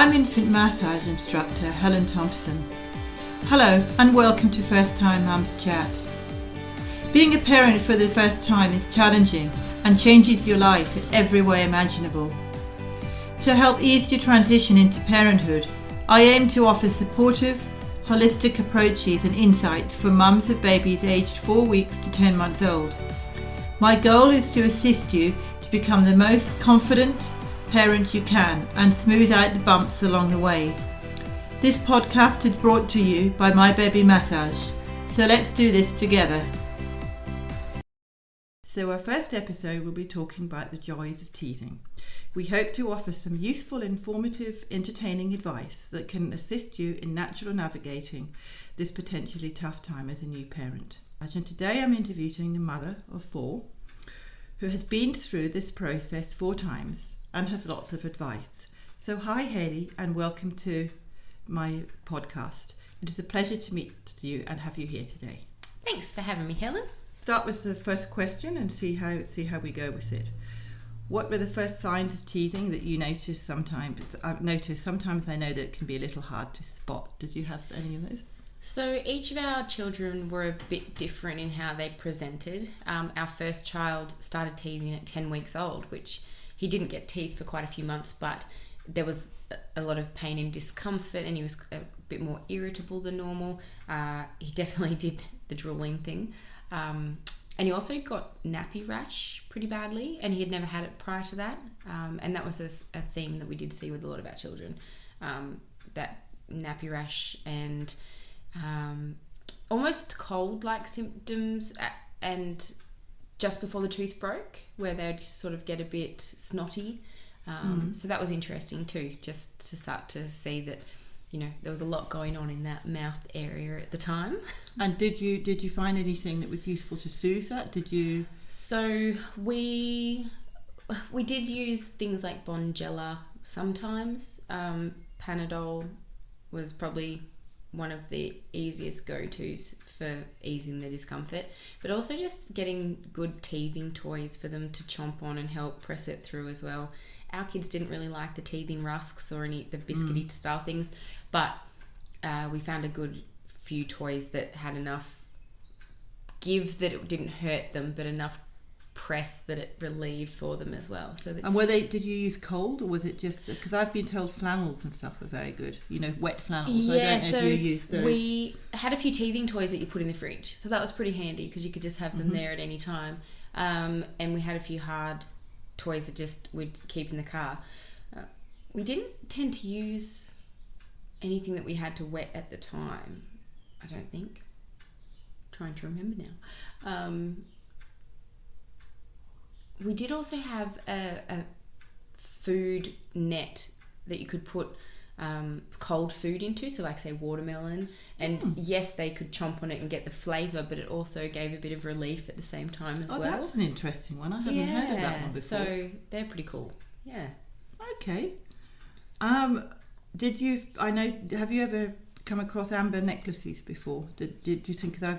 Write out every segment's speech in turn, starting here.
I'm infant massage instructor Helen Thompson. Hello and welcome to First Time Mums Chat. Being a parent for the first time is challenging and changes your life in every way imaginable. To help ease your transition into parenthood, I aim to offer supportive, holistic approaches and insights for mums of babies aged 4 weeks to 10 months old. My goal is to assist you to become the most confident parent you can and smooth out the bumps along the way. This podcast is brought to you by My Baby Massage, so let's do this together. So our first episode will be talking about the joys of teething. We hope to offer some useful, informative, entertaining advice that can assist you in naturally navigating this potentially tough time as a new parent. And today I'm interviewing a mother of 4 who has been through this process 4 times and has lots of advice. So hi Hayley, and welcome to my podcast. It is a pleasure to meet you and have you here today. Thanks for having me, Helen. Start with the first question and see how we go with it. What were the first signs of teething that you noticed sometimes? I've noticed sometimes I know that it can be a little hard to spot. Did you have any of those? So each of our children were a bit different in how they presented. Our first child started teething at 10 weeks old, which he didn't get teeth for quite a few months, but there was a lot of pain and discomfort and he was a bit more irritable than normal. He definitely did the drooling thing. And he also got nappy rash pretty badly, and he had never had it prior to that. And that was a theme that we did see with a lot of our children, that nappy rash and almost cold-like symptoms and just before the tooth broke, where they'd sort of get a bit snotty. So that was interesting too, just to start to see that, you know, there was a lot going on in that mouth area at the time. And did you find anything that was useful to soothe that? Did you? So we did use things like Bonjela sometimes. Panadol was probably one of the easiest go-tos for easing the discomfort, but also just getting good teething toys for them to chomp on and help press it through as well. Our kids didn't really like the teething rusks or any the biscuity style things, but we found a good few toys that had enough give that it didn't hurt them, but enough press that it relieved for them as well. So that. And did you use cold, or was it just, because I've been told flannels and stuff are very good, you know, wet flannels. Yeah, I don't know if you used those. We had a few teething toys that you put in the fridge, so that was pretty handy because you could just have them there at any time. And we had a few hard toys that just we'd keep in the car. We didn't tend to use anything that we had to wet at the time, I don't think. Trying to remember now. We did also have a food net that you could put cold food into, so like say watermelon, and yes, they could chomp on it and get the flavour, but it also gave a bit of relief at the same time as well. Oh, that's an interesting one. I haven't heard of that one before. So they're pretty cool. Yeah. Okay. Have you ever come across amber necklaces before? Did you think, because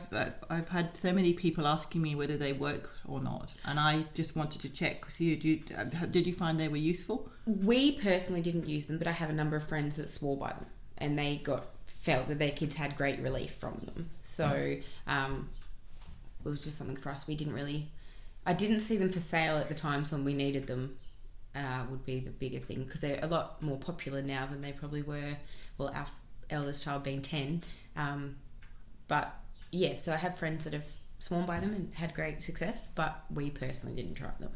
I've had so many people asking me whether they work or not, and I just wanted to check with you. Did you find they were useful? We personally didn't use them, but I have a number of friends that swore by them, and they felt that their kids had great relief from them. So it was just something for us. I didn't see them for sale at the times when we needed them. Would be the bigger thing, because they're a lot more popular now than they probably were. Well, our eldest child being 10, but yeah, so I have friends that have sworn by them and had great success, but we personally didn't try them.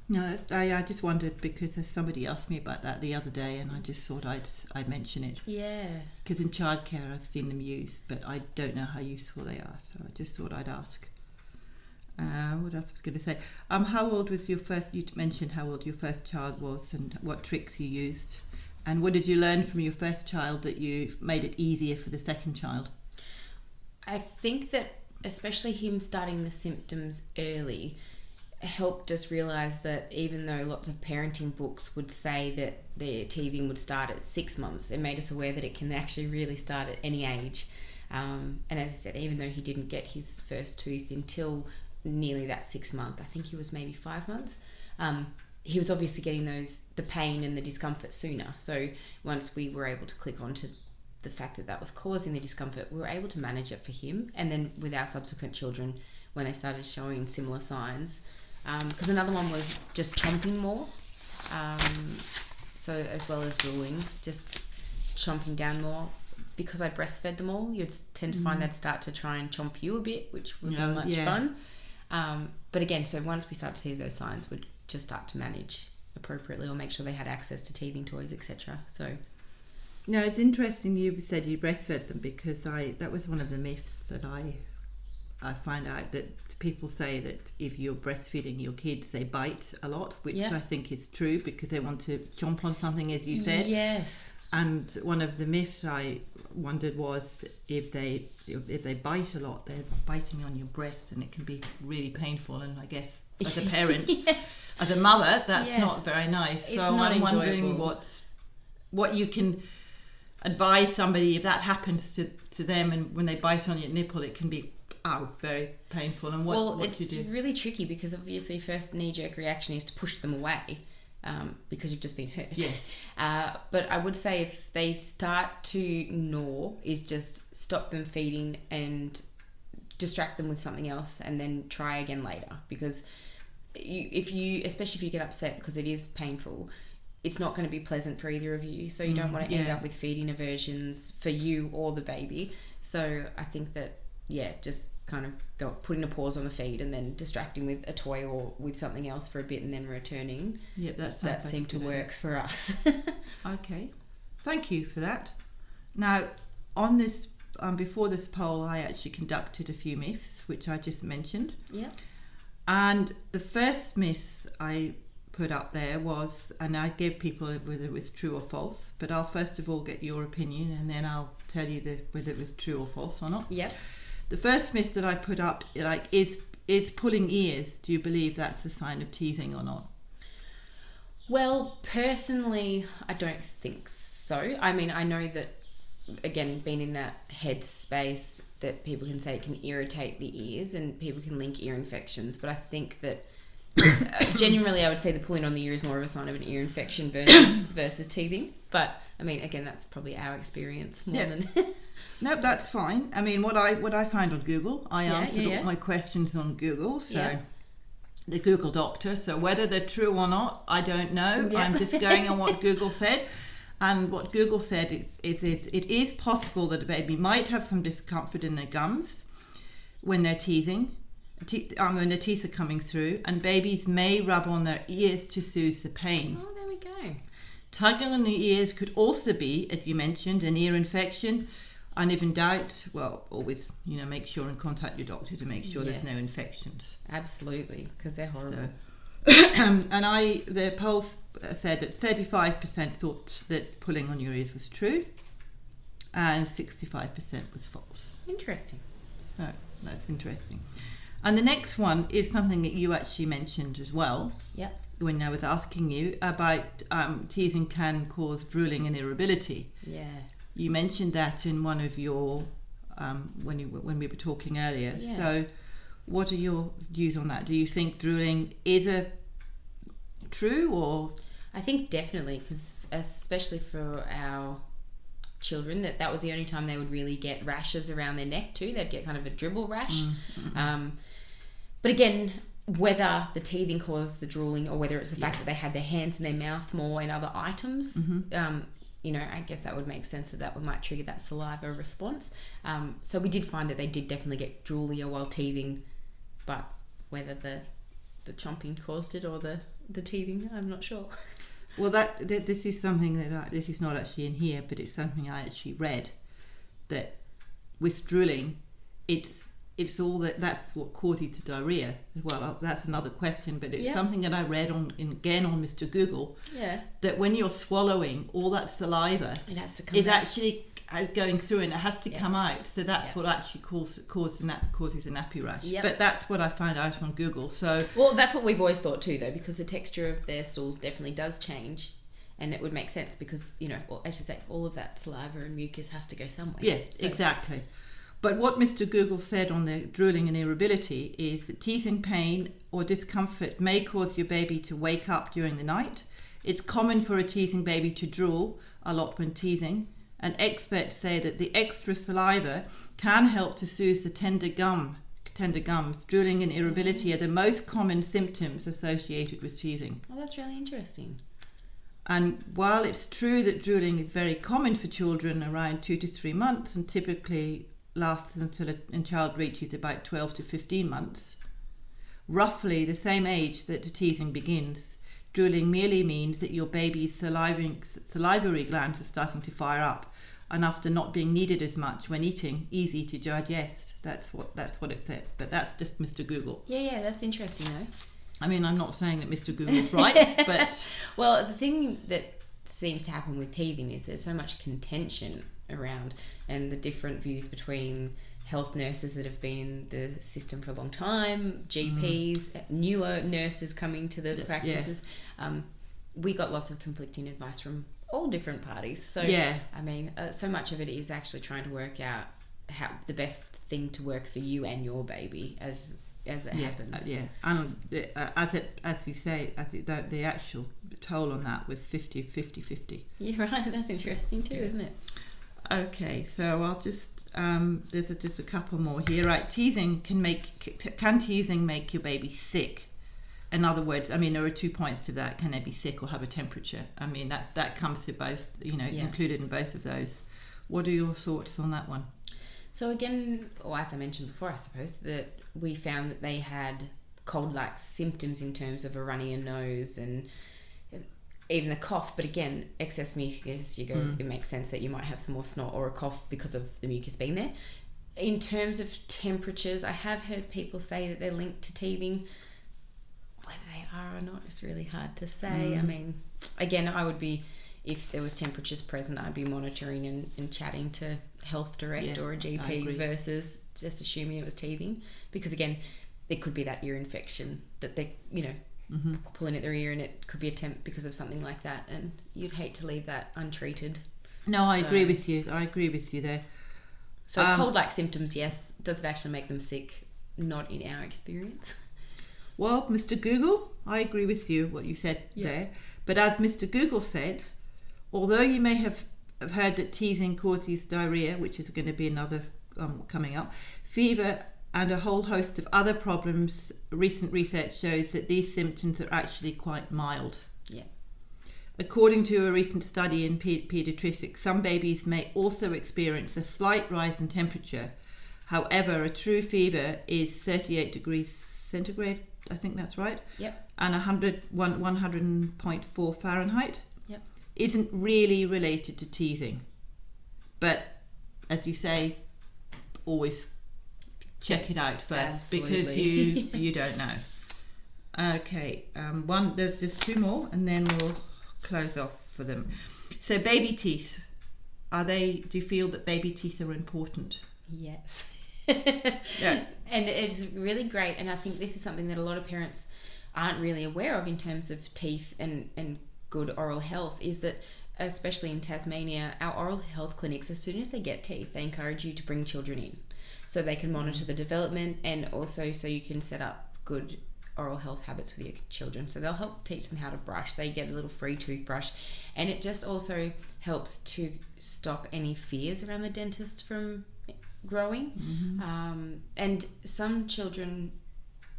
No, I just wondered because somebody asked me about that the other day, and I just thought I'd mention it. Yeah. Because in childcare I've seen them used, but I don't know how useful they are, so I just thought I'd ask. What else was I going to say? How old was your first? You mentioned how old your first child was and what tricks you used. And what did you learn from your first child that you made it easier for the second child? I think that especially him starting the symptoms early helped us realise that even though lots of parenting books would say that the teething would start at 6 months, it made us aware that it can actually really start at any age. And as I said, even though he didn't get his first tooth until nearly that 6 month, I think he was maybe 5 months, he was obviously getting the pain and the discomfort sooner. So once we were able to click onto the fact that was causing the discomfort, we were able to manage it for him. And then with our subsequent children, when they started showing similar signs, because another one was just chomping more, so as well as drooling, just chomping down more. Because I breastfed them all, you'd tend to find they'd start to try and chomp you a bit, which wasn't much fun. But again, so once we start to see those signs, we'd just start to manage appropriately or make sure they had access to teething toys, etc. So no, it's interesting you said you breastfed them, because that was one of the myths that I find out, that people say that if you're breastfeeding your kids, they bite a lot, which I think is true, because they want to chomp on something, as you said. Yes. And one of the myths I wondered was if they bite a lot, they're biting on your breast, and it can be really painful. And I guess as a parent, yes. as a mother, that's not very nice. It's so not I'm wondering enjoyable. what you can advise somebody if that happens to them, and when they bite on your nipple, it can be very painful. And what you do? It's really tricky, because obviously first knee-jerk reaction is to push them away. Because you've just been hurt. Yes. But I would say if they start to gnaw, is just stop them feeding and distract them with something else, and then try again later. Because especially if you get upset because it is painful, it's not going to be pleasant for either of you. So you don't want to end up with feeding aversions for you or the baby. So I think that, just kind of putting a pause on the feed and then distracting with a toy or with something else for a bit and then returning. Yep, that seemed to work for us. Okay, thank you for that. Now, on this, before this poll, I actually conducted a few myths, which I just mentioned. Yeah. And the first myth I put up there was, and I gave people whether it was true or false, but I'll first of all get your opinion, and then I'll tell you whether it was true or false or not. Yep. The first myth that I put up, is pulling ears. Do you believe that's a sign of teething or not? Well, personally, I don't think so. I mean, I know that, again, being in that headspace, that people can say it can irritate the ears and people can link ear infections, but I think that generally I would say the pulling on the ear is more of a sign of an ear infection versus teething. But I mean, again, that's probably our experience more than. No, that's fine. I mean, what I find on Google, I answered all my questions on Google, so the Google doctor. So whether they're true or not, I don't know. Yeah. I'm just going on what Google said. And what Google said is it is possible that a baby might have some discomfort in their gums when they're teething, when the teeth are coming through, and babies may rub on their ears to soothe the pain. Oh, there we go. Tugging on the ears could also be, as you mentioned, an ear infection. And if in doubt, well, always, make sure and contact your doctor to make sure there's no infections. Absolutely, because they're horrible. So, the poll said that 35% thought that pulling on your ears was true, and 65% was false. Interesting. So that's interesting. And the next one is something that you actually mentioned as well. Yep. When I was asking you about teething can cause drooling and irritability. Yeah. You mentioned that in one of your when we were talking earlier. Yeah. So, what are your views on that? Do you think drooling is true, or? I think definitely, because especially for our children, that was the only time they would really get rashes around their neck too. They'd get kind of a dribble rash. Mm-hmm. But again, whether the teething caused the drooling or whether it's the fact that they had their hands in their mouth more and other items. Mm-hmm. I guess that would make sense that might trigger that saliva response. So we did find that they did definitely get droolier while teething, but whether the chomping caused it or the teething, I'm not sure. Well, this is something that this is not actually in here, but it's something I actually read, that with drooling, it's all that's what causes the diarrhea. Well, that's another question, but it's something that I read on Mr. Google. Yeah. That when you're swallowing, all that saliva is actually going through and it has to come out. So that's what actually causes a nappy rash. Yep. But that's what I found out on Google. So that's what we've always thought too, though, because the texture of their stools definitely does change. And it would make sense because, as you say, all of that saliva and mucus has to go somewhere. Yeah, exactly. But what Mr. Google said on the drooling and irritability is that teething pain or discomfort may cause your baby to wake up during the night. It's common for a teething baby to drool a lot when teething, and experts say that the extra saliva can help to soothe the tender gums. Drooling and irritability are the most common symptoms associated with teething. Oh, that's really interesting. And while it's true that drooling is very common for children around 2 to 3 months and typically lasts until a child reaches about 12 to 15 months, roughly the same age that the teething begins, drooling merely means that your baby's salivary glands are starting to fire up, and after not being needed as much when eating, easy to digest. That's what it said. But that's just Mr. Google. Yeah, that's interesting though. I mean, I'm not saying that Mr. Google's right, but... Well, the thing that seems to happen with teething is there's so much contention around, and the different views between health nurses that have been in the system for a long time, GPs, newer nurses coming to the practices. Yeah. We got lots of conflicting advice from all different parties. So, I mean, so much of it is actually trying to work out how the best thing to work for you and your baby as it happens. And as you say, the actual toll on that was 50-50. Yeah, right. That's interesting too, isn't it? Okay, so I'll just there's just a couple more here. Right, teething can teething make your baby sick? In other words, I mean, there are 2 points to that. Can they be sick or have a temperature? I mean, that comes to both, included in both of those. What are your thoughts on that one? So again, or as I mentioned before, I suppose, that we found that they had cold-like symptoms in terms of a runnier nose and even the cough. But again, excess mucus, it makes sense that you might have some more snot or a cough because of the mucus being there. In terms of temperatures, I have heard people say that they're linked to teething. Whether they are or not, it's really hard to say. I mean, again, I would be, if there was temperatures present, I'd be monitoring and chatting to Health Direct or a GP versus just assuming it was teething, because again, it could be that ear infection that they, pulling at their ear, and it could be a temp because of something like that, and you'd hate to leave that untreated. No, I agree with you. I agree with you there. So cold-like symptoms, yes. Does it actually make them sick? Not in our experience. Well, Mr. Google, I agree with you, what you said there. But as Mr. Google said, although you may have heard that teething causes diarrhea, which is going to be another coming up, fever and a whole host of other problems, recent research shows that these symptoms are actually quite mild. Yeah. According to a recent study in pediatrics, some babies may also experience a slight rise in temperature. However, a true fever is 38 degrees centigrade, I think that's right. Yep. And 100.4 Fahrenheit. Yep. Isn't really related to teething. But as you say, always check it out first. Absolutely. Because you don't know. Okay, there's just 2 more and then we'll close off for them. So baby teeth, do you feel that baby teeth are important? Yes. Yeah. And it's really great, and I think this is something that a lot of parents aren't really aware of in terms of teeth and good oral health, is that especially in Tasmania, our oral health clinics, as soon as they get teeth, they encourage you to bring children in so they can monitor the development, and also so you can set up good oral health habits with your children. So they'll help teach them how to brush. They get a little free toothbrush, and it just also helps to stop any fears around the dentist from growing. And some children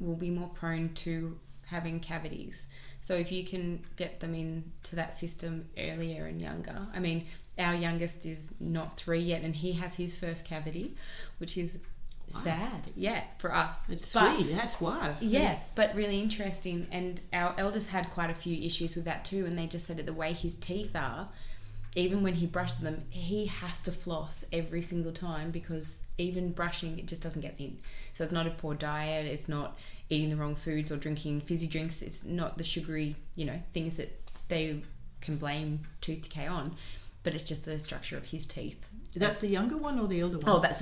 will be more prone to having cavities, so if you can get them into that system earlier and younger. I mean, our youngest is not 3 yet, and he has his first cavity, which is sad, for us. It's sweet. That's why. Yeah, but really interesting. And our eldest had quite a few issues with that too, and they just said that the way his teeth are, even when he brushes them, he has to floss every single time, because even brushing, it just doesn't get in. So it's not a poor diet, it's not eating the wrong foods or drinking fizzy drinks, it's not the sugary, things that they can blame tooth decay on, but it's just the structure of his teeth. Is that the younger one or the older one? Oh, that's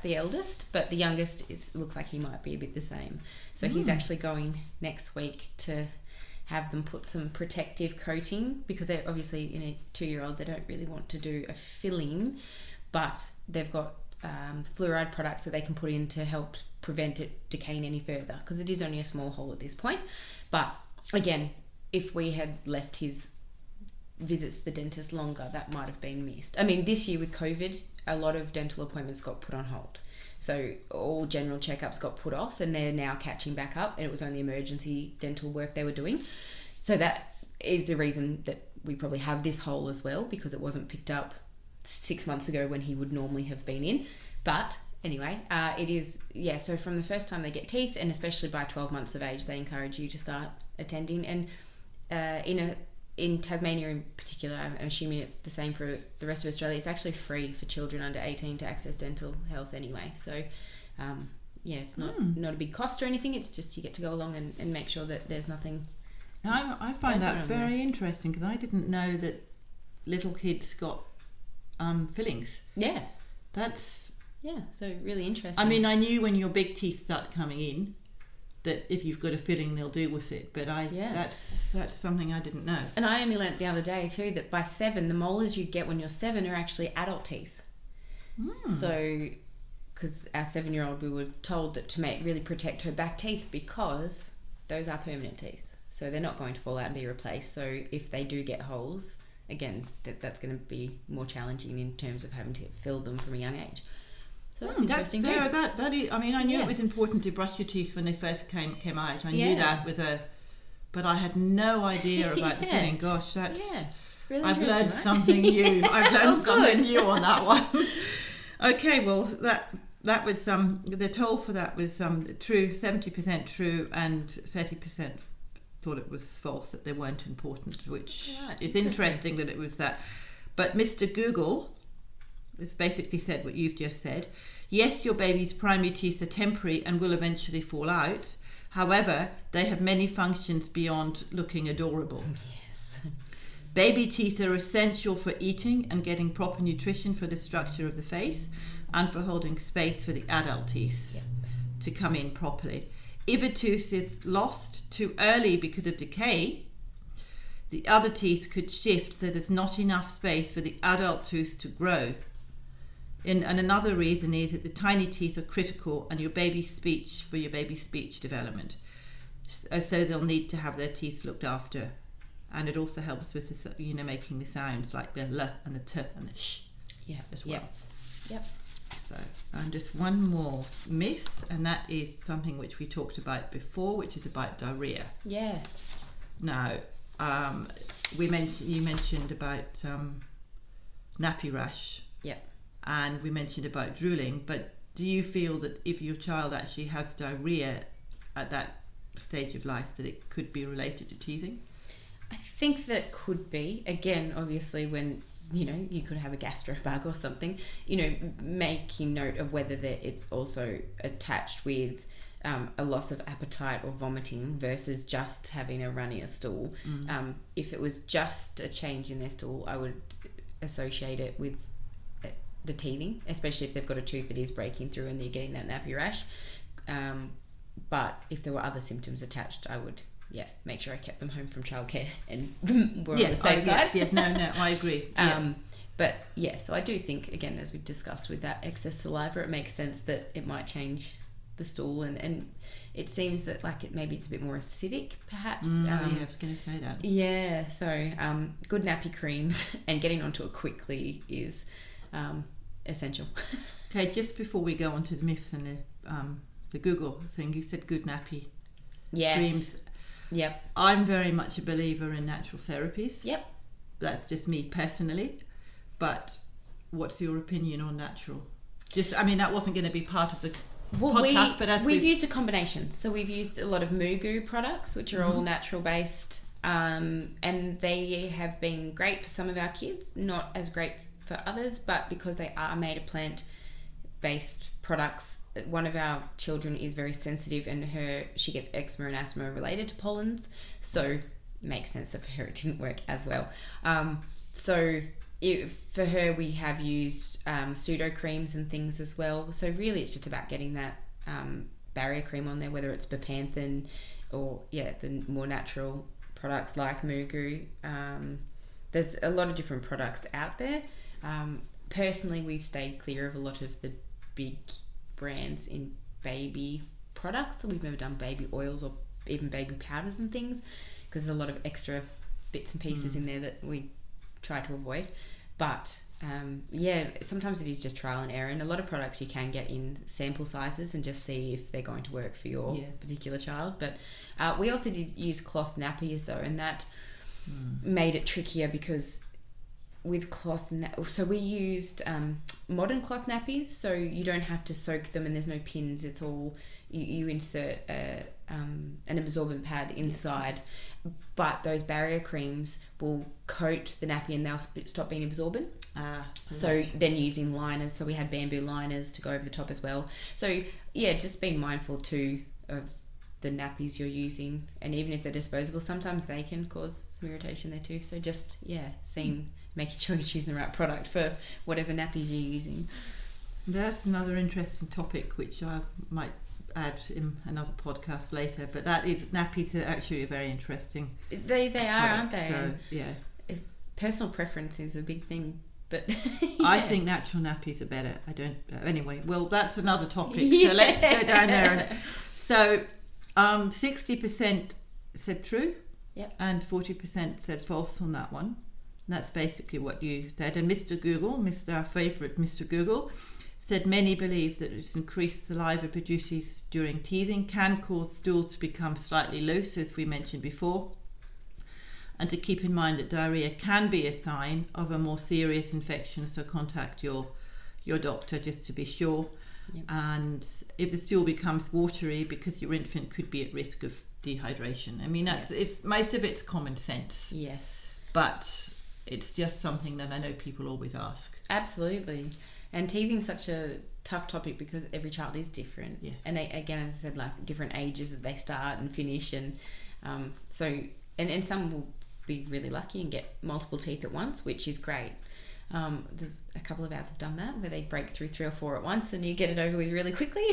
the eldest, but the youngest looks like he might be a bit the same. So he's actually going next week to have them put some protective coating, because they're obviously, in a 2-year-old, they don't really want to do a filling, but they've got fluoride products that they can put in to help prevent it decaying any further, because it is only a small hole at this point. But again, if we had left his visits to the dentist longer, that might have been missed. I mean, this year with COVID, a lot of dental appointments got put on hold. So all general checkups got put off, and they're now catching back up, and it was only emergency dental work they were doing. So that is the reason that we probably have this hole as well, because it wasn't picked up 6 months ago when he would normally have been in. But anyway, it is, so from the first time they get teeth, and especially by 12 months of age, they encourage you to start attending. And in Tasmania in particular, I'm assuming it's the same for the rest of Australia, it's actually free for children under 18 to access dental health anyway. So it's not a big cost or anything, it's just you get to go along and make sure that there's nothing. I find that very interesting, because I didn't know that little kids got fillings. Yeah. That's... Yeah, so really interesting. I mean, I knew when your big teeth start coming in that if you've got a filling, they'll deal with it. But that's something I didn't know. And I only learnt the other day too that by 7, the molars you get when you're 7 are actually adult teeth. So, because our 7-year-old, we were told that to really protect her back teeth, because those are permanent teeth. So they're not going to fall out and be replaced. So if they do get holes, again, that's going to be more challenging in terms of having to fill them from a young age. So that's interesting too. That is, I mean, I knew it was important to brush your teeth when they first came out. I knew that but I had no idea about the filling. Gosh, that's... Really I've learned something new. I've learned something new on that one. Okay, well, that was the toll for that was true, 70% true, and 30% thought it was false, that they weren't important, which is interesting that it was that. But Mr. Google has basically said what you've just said. Yes, your baby's primary teeth are temporary and will eventually fall out. However, they have many functions beyond looking adorable. Yes. Baby teeth are essential for eating and getting proper nutrition for the structure of the face, and for holding space for the adult teeth to come in properly. If a tooth is lost too early because of decay, the other teeth could shift, so there's not enough space for the adult tooth to grow. And another reason is that the tiny teeth are critical for your baby's speech development. So they'll need to have their teeth looked after. And it also helps with making the sounds like the L and the T and the sh as well. Yep. So, and just one more myth, and that is something which we talked about before, which is about diarrhea. Yeah. Now, you mentioned about nappy rash. Yep. And we mentioned about drooling, but do you feel that if your child actually has diarrhea at that stage of life, that it could be related to teething? I think that could be. Again, obviously, when you could have a gastrobug or something, making note of whether it's also attached with a loss of appetite or vomiting versus just having a runnier stool. If it was just a change in their stool, I would associate it with the teething, especially if they've got a tooth that is breaking through and they're getting that nappy rash. But if there were other symptoms attached, I would make sure I kept them home from childcare and we're on the safe side. No, I agree. But so I do think, again, as we discussed with that excess saliva, it makes sense that it might change the stool, and it seems that maybe it's a bit more acidic, perhaps. I was going to say that. Yeah, so good nappy creams and getting onto it quickly is essential. Okay, just before we go on to the myths and the Google thing, you said good nappy creams. Yep. I'm very much a believer in natural therapies. Yep. That's just me personally. But what's your opinion on natural? That wasn't going to be part of the podcast, but we've used a combination. So we've used a lot of Mugu products, which are all natural based, and they have been great for some of our kids, not as great for others, but because they are made of plant-based products. One of our children is very sensitive, and she gets eczema and asthma related to pollens, so it makes sense that for her it didn't work as well. For her, we have used pseudo creams and things as well. So really, it's just about getting that barrier cream on there, whether it's bepanthen or the more natural products like Mugu. There's a lot of different products out there. Personally, we've stayed clear of a lot of the big brands in baby products. So we've never done baby oils or even baby powders and things, because there's a lot of extra bits and pieces in there that we try to avoid. But sometimes it is just trial and error, and a lot of products you can get in sample sizes and just see if they're going to work for your particular child. But we also did use cloth nappies though, and that made it trickier, because with so we used modern cloth nappies, so you don't have to soak them and there's no pins. It's all you insert an absorbent pad inside, but those barrier creams will coat the nappy and they'll stop being absorbent. So then using liners, so we had bamboo liners to go over the top as well. So just being mindful too of the nappies you're using, and even if they're disposable, sometimes they can cause some irritation there too. So just making sure you're choosing the right product for whatever nappies you're using. That's another interesting topic which I might add in another podcast later, but that is, nappies are actually very interesting. They are, aren't they? So personal preference is a big thing, but I think natural nappies are better. I don't anyway. Well, that's another topic, so let's go down there. So 60% said true, and 40% said false on that one. And that's basically what you said. And our favourite Mr. Google, said many believe that its increased saliva produces during teething can cause stools to become slightly loose, as we mentioned before, and to keep in mind that diarrhea can be a sign of a more serious infection, so contact your doctor just to be sure. And if the stool becomes watery, because your infant could be at risk of dehydration. I mean, it's most of it's common sense. Yes, but it's just something that I know people always ask. Absolutely. And teething's such a tough topic because every child is different. Yeah. And again, as I said, like different ages that they start and finish, and and some will be really lucky and get multiple teeth at once, which is great. There's a couple of ours have done that, where they break through 3 or 4 at once and you get it over with really quickly.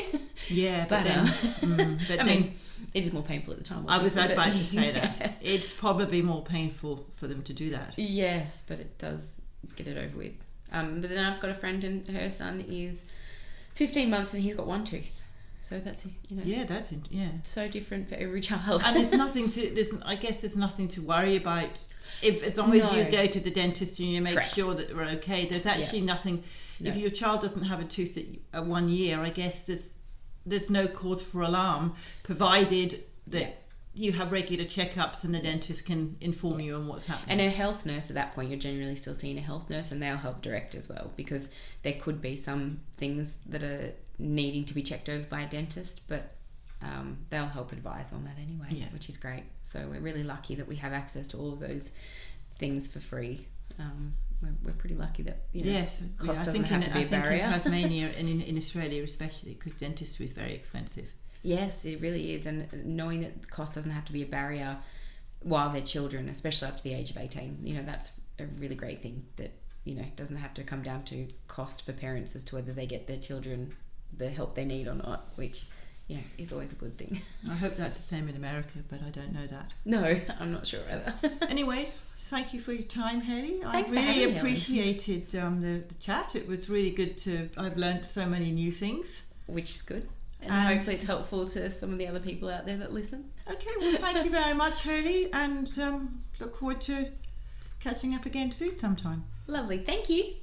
Yeah, but it is more painful at the time. I was about to say that. It's probably more painful for them to do that. Yes, but it does get it over with. But then I've got a friend, and her son is 15 months and he's got 1 tooth. So that's that's so different for every child. And there's nothing to worry about. As long as you go to the dentist and you make sure that we're okay, there's actually nothing. No. If your child doesn't have a tooth at 1 year, I guess there's no cause for alarm, provided that you have regular checkups and the dentist can inform you on what's happening. And a health nurse at that point, you're generally still seeing a health nurse, and they'll help direct as well, because there could be some things that are needing to be checked over by a dentist, but they'll help advise on that anyway, which is great. So we're really lucky that we have access to all of those things for free. We're pretty lucky that cost doesn't have to be a barrier. In Tasmania and in Australia especially, because dentistry is very expensive. Yes, it really is, and knowing that cost doesn't have to be a barrier while they're children, especially up to the age of 18, that's a really great thing, that doesn't have to come down to cost for parents as to whether they get their children the help they need or not, which is always a good thing. I hope that's the same in America, but I don't know that. No, I'm not sure either. Anyway, thank you for your time, Hayley. I really appreciated the chat. It was really good I've learned so many new things. Which is good. And hopefully it's helpful to some of the other people out there that listen. Okay, well, thank you very much, Hayley, and look forward to catching up again soon sometime. Lovely, thank you.